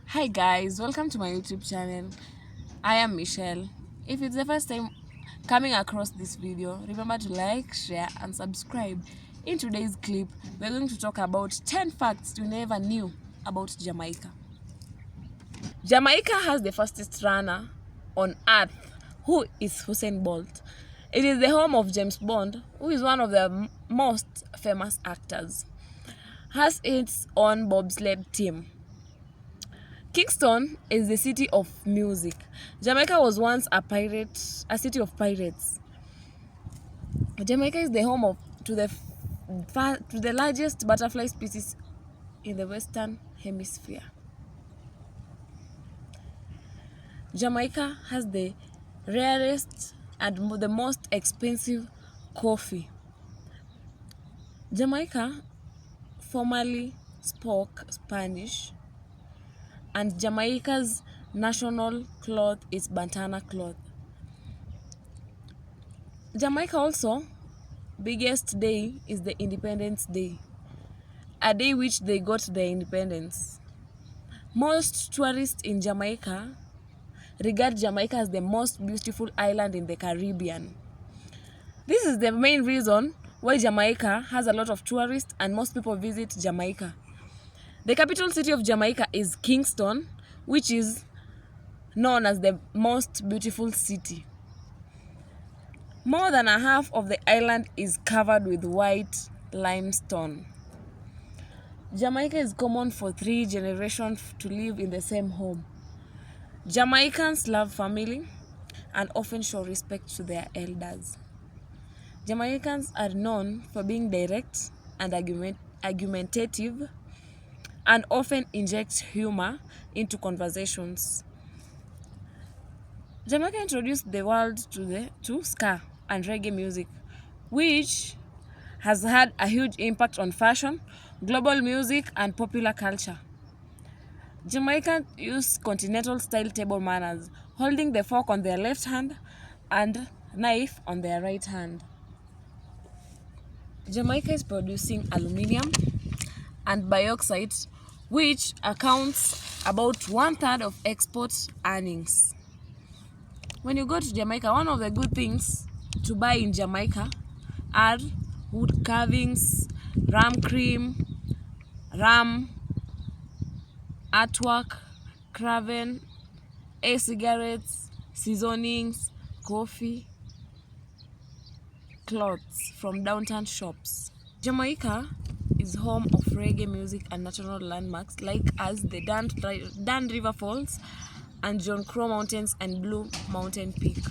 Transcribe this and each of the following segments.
Hi guys, welcome to my YouTube channel. I am Michelle. If it's the first time coming across this video, remember to like, share and subscribe. In today's clip, we're going to talk about 10 facts you never knew about Jamaica. Jamaica has the fastest runner on earth, who is Usain Bolt. It is the home of James Bond, who is one of the most famous actors. Has its own bobsled team. Kingston is the city of music. Jamaica was once a city of pirates. Jamaica is the home to the largest butterfly species in the Western Hemisphere. Jamaica has the rarest and the most expensive coffee. Jamaica formerly spoke Spanish, and Jamaica's national cloth is bandana cloth. Jamaica also biggest day is the Independence Day, a day which they got their independence. Most tourists in Jamaica regard Jamaica as the most beautiful island in the Caribbean. This is the main reason why Jamaica has a lot of tourists and most people visit Jamaica. The capital city of Jamaica is Kingston, which is known as the most beautiful city. More than a half of the island is covered with white limestone. Jamaica is common for 3 generations to live in the same home. Jamaicans love family and often show respect to their elders. Jamaicans are known for being direct and argumentative and often inject humor into conversations. Jamaica introduced the world to ska and reggae music, which has had a huge impact on fashion, global music, and popular culture. Jamaicans use continental-style table manners, holding the fork on their left hand and knife on their right hand. Jamaica is producing aluminium and bauxite, which accounts about 1/3 of export earnings. When you go to Jamaica, one of the good things to buy in Jamaica are wood carvings, ram cream, ram, artwork, craven, e-cigarettes, seasonings, coffee, clothes from downtown shops. Jamaica is home of reggae music and natural landmarks like as the Dan River Falls and John Crow Mountains and Blue Mountain Peak.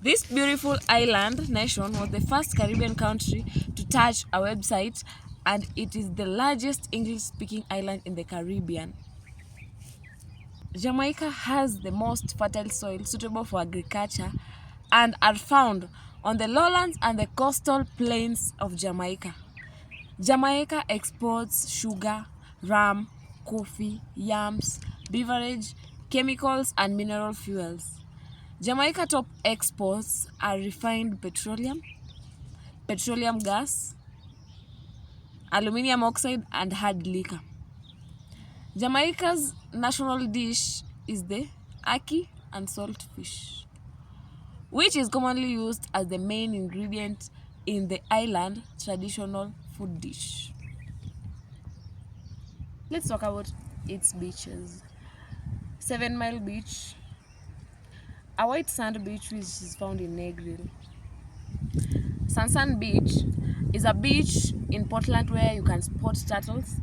This beautiful island nation was the first Caribbean country to touch a website, and it is the largest English-speaking island in the Caribbean. Jamaica has the most fertile soil suitable for agriculture and are found on the lowlands and the coastal plains of Jamaica. Jamaica exports sugar, rum, coffee, yams, beverage, chemicals, and mineral fuels. Jamaica top exports are refined petroleum, petroleum gas, aluminium oxide, and hard liquor. Jamaica's national dish is the ackee and salt fish, which is commonly used as the main ingredient in the island traditional food dish. Let's talk about its beaches. 7 Mile Beach, a white sand beach which is found in Negril. Sansan Beach is a beach in Portland where you can spot turtles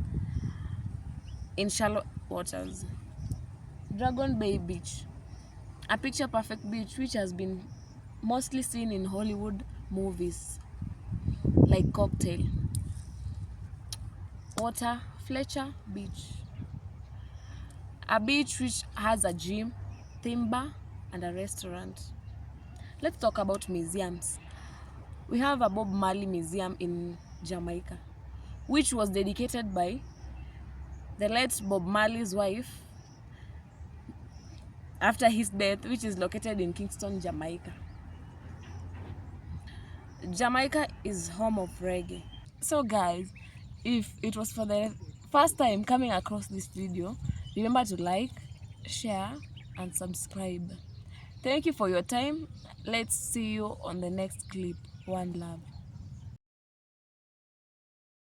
in shallow waters. Dragon Bay Beach, a picture-perfect beach which has been mostly seen in Hollywood movies like Cocktail. Water Fletcher Beach, a beach which has a gym, theme bar, and a restaurant. Let's talk about museums. We have a Bob Marley Museum in Jamaica, which was dedicated by the late Bob Marley's wife after his death, which is located in Kingston, Jamaica. Jamaica is home of reggae. So guys, if it was for the first time coming across this video, Remember to like, share, and subscribe. Thank you for your time. Let's see you on the next clip. One love.